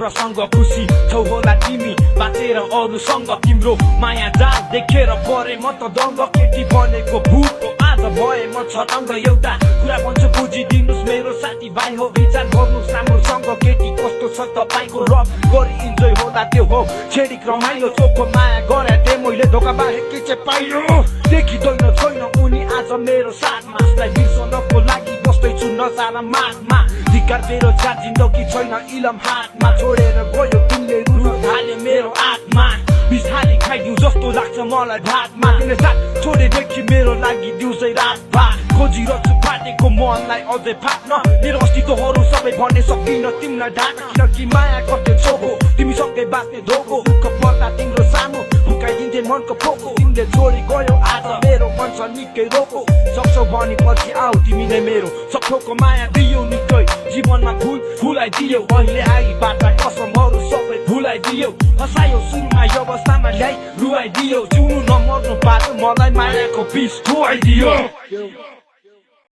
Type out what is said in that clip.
प्रसंग खुसी छौ होला तिमी बाँचेर अरूसँग तिम्रो माया जाल देखेर परे म त दङ्ग केटी बनेको भूत हो आज भए म छटङ्ग एउटा कुरा भन्छु बुझिदिनुस् मेरो साथी भाइ हो विचार गर्नुस् राम्रोसँग केटी कस्तो छ तपाईको रब गरी इन्जोय होला त्यो हो छेडिक रमाइलो चोखो माया गरे दे मैले धोका बाहेक के चाहिँ पाइयो देखिँदैन छैन उनी आज मेरो साथमा उसलाई बिर्सनको लागि बस्दैछु नजारा मागमा धिक्कार मेरो चार जिन्दगी छैन इलम हातमा छोडेर गयो तिमीले रुन थाल्यो मेरो आत्मा बिस्तारै खाइदिउ जस्तो लाग्छ मलाई भातमा तिमीले साथ छोडेदेखि मेरो लागि दिउँसै रात भात खोजिरहेछु फाटेको मनलाई अझै फाट्न मेरो अस्तित्वहरू सबै भन्ने सकिन तिमीलाई ढाक्न किनकि माया गर्थे छोको तिमीसँगै बाँच्ने धोको दुःख पर्दा तिम्रो सामु फुकाइदिन्थे मनको फोको तिमीले छोडी गयो आज मेरो मन छ निकै रोको सक्छौ भने पछि आऊ तिमी नै मेरो सक्छौको माया दियो निकै जीवनमा फुल फुलाइदियो अहिले आई बाटा कसमहरू सबै भुलाइदियो हँसायो सुरुमा यो अवस्थामा ल्याइ रुवाइदियो जिउनु नमर्नु बाटो मलाई मायाको बिस खुवाइदियो